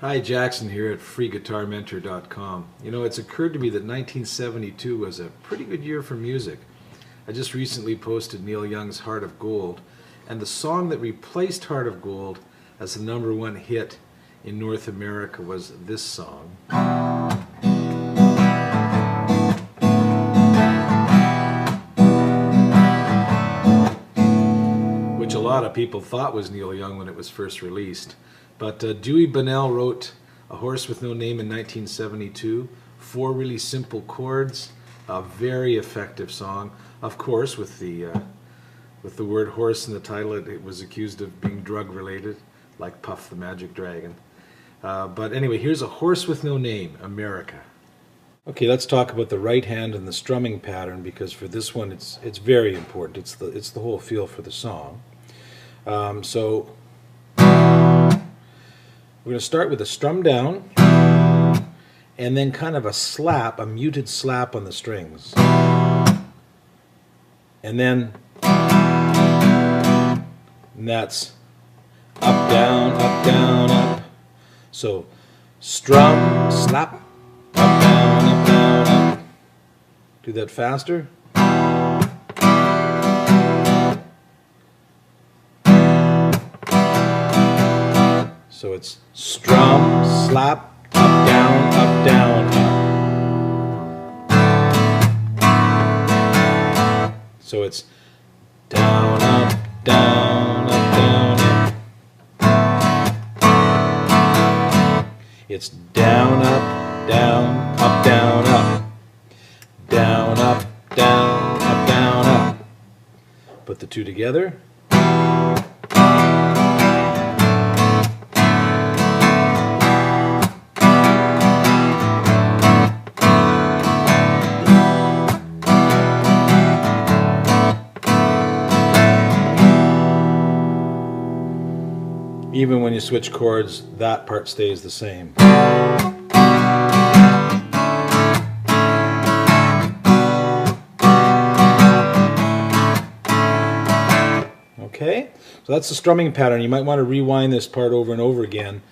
Hi, Jackson here at freeguitarmentor.com. You know, it's occurred to me that 1972 was a pretty good year for music. I just recently posted Neil Young's Heart of Gold, and the song that replaced Heart of Gold as the #1 hit in North America was this song. Which a lot of people thought was Neil Young when it was first released. But Dewey Bunnell wrote A Horse with No Name in 1972. 4 really simple chords, a very effective song. Of course, with the word horse in the title, it was accused of being drug related, like Puff the Magic Dragon. But anyway, here's A Horse with No Name, America. Okay, let's talk about the right hand and the strumming pattern, because for this one it's very important. It's the whole feel for the song. So we're going to start with a strum down and then kind of a slap, a muted slap on the strings. And then that's up, down, up, down, up. So strum, slap, up, down, up, down, up. Do that faster. So it's strum, slap, up, down, up, down, up. So it's down, up, down, up, down, up. It's down, up, down, up, down, up. Down, up, down, up, down, up. Put the two together. Even when you switch chords, that part stays the same. Okay, so that's the strumming pattern. You might want to rewind this part over and over again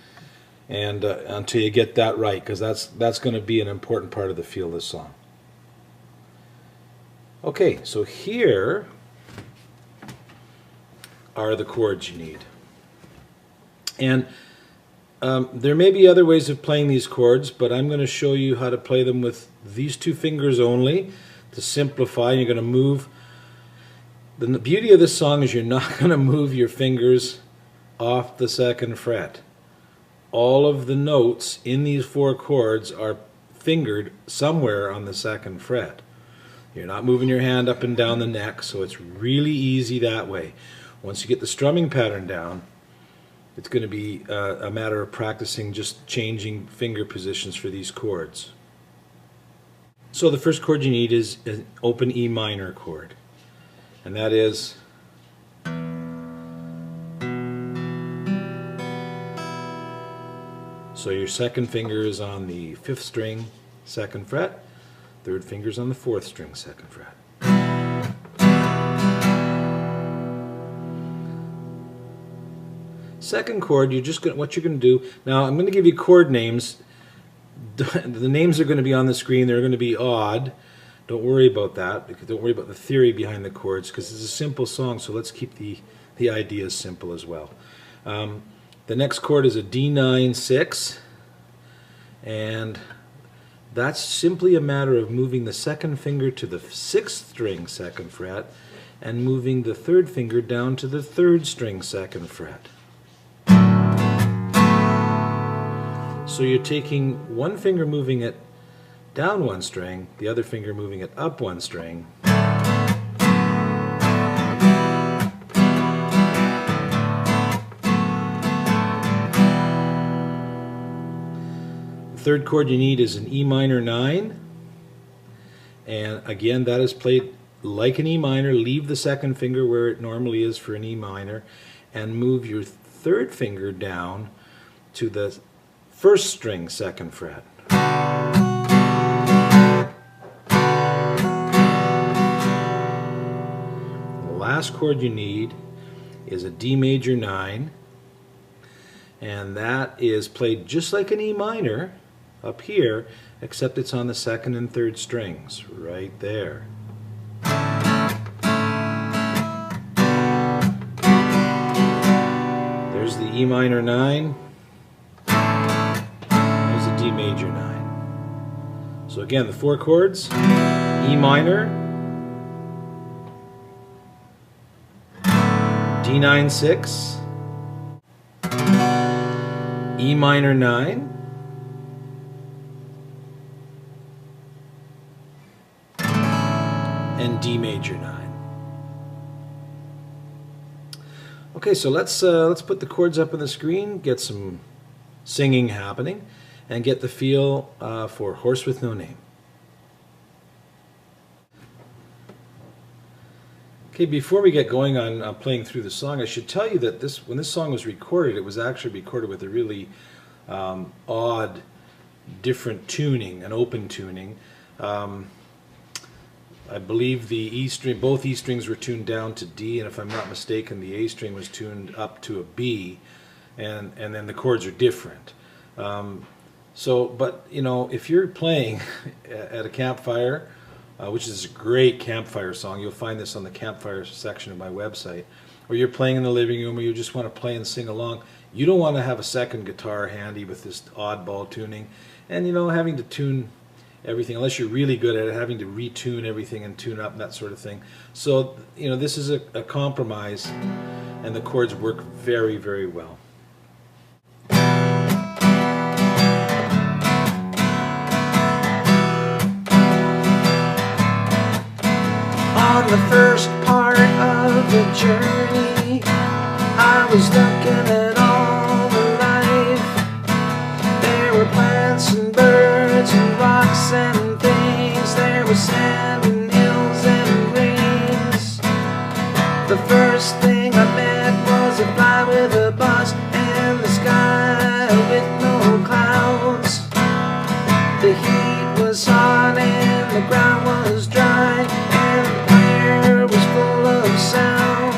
and until you get that right, because that's going to be an important part of the feel of this song. Okay, so here are the chords you need. And there may be other ways of playing these chords, but I'm going to show you how to play them with these 2 fingers only to simplify. You're going to move. The beauty of this song is you're not going to move your fingers off the 2nd fret. All of the notes in these 4 chords are fingered somewhere on the 2nd fret. You're not moving your hand up and down the neck, so it's really easy that way. Once you get the strumming pattern down, it's going to be a matter of practicing just changing finger positions for these chords. So the first chord you need is an open E minor chord, and that is so your 2nd finger is on the 5th string, 2nd fret, 3rd finger is on the 4th string, 2nd fret. Second chord, what you're going to do, now I'm going to give you chord names. The names are going to be on the screen. They're going to be odd. Don't worry about that. Don't worry about the theory behind the chords, because it's a simple song, so let's keep the ideas simple as well. The next chord is a D9-6, and that's simply a matter of moving the 2nd finger to the 6th string, 2nd fret, and moving the 3rd finger down to the 3rd string, 2nd fret. So you're taking one finger, moving it down 1 string, the other finger moving it up 1 string. The 3rd chord you need is an E minor 9, and again that is played like an E minor. Leave the 2nd finger where it normally is for an E minor and move your 3rd finger down to the 1st string, 2nd fret. The last chord you need is a D major 9, And that is played just like an E minor up here, except it's on the second and third strings, right there. There's the E minor 9. There's the D major 9. So again, the 4 chords: E minor, D9 6, E minor 9, and D major 9. Okay, so let's put the chords up on the screen, get some singing happening, and get the feel for Horse with No Name. Okay, before we get going on playing through the song, I should tell you that when this song was recorded, it was actually recorded with a really odd, different tuning, an open tuning. I believe the E string, both E strings were tuned down to D, and if I'm not mistaken, the A string was tuned up to a B, and then the chords are different. But you know, if you're playing at a campfire, which is a great campfire song, you'll find this on the campfire section of my website, or you're playing in the living room, or you just want to play and sing along, you don't want to have a second guitar handy with this oddball tuning, and you know, having to tune everything, unless you're really good at it, having to retune everything and tune up and that sort of thing. So, you know, this is a compromise, and the chords work very, very well. On the first part of the journey, I was looking at all the life. There were plants and birds and rocks and things. There was sand and hills and rings. The first thing I met was a fly with a bus and the sky with no clouds. The heat was hot and the ground was dry, and the air was full of sound.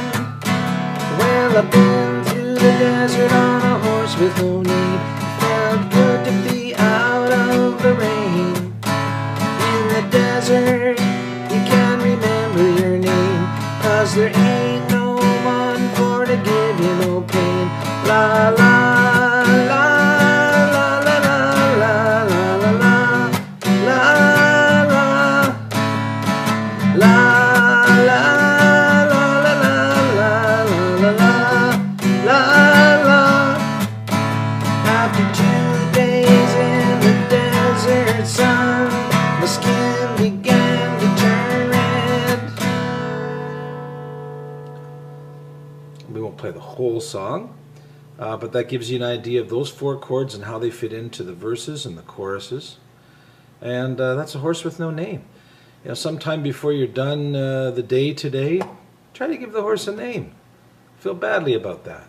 Well, I've been through the desert on a horse with no name. Felt good to be out of the rain. In the desert, you can remember your name, 'cause there ain't no one for to give you no pain. La la la la la la la la la la la la la. After 2 days in the desert sun, my skin began to turn red. We won't play the whole song, but that gives you an idea of those 4 chords and how they fit into the verses and the choruses. And that's A Horse with No Name. You know, sometime before you're done the day today, try to give the horse a name. Feel badly about that.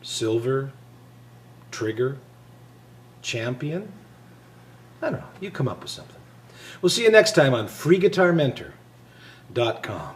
Silver, Trigger, Champion. I don't know. You come up with something. We'll see you next time on freeguitarmentor.com.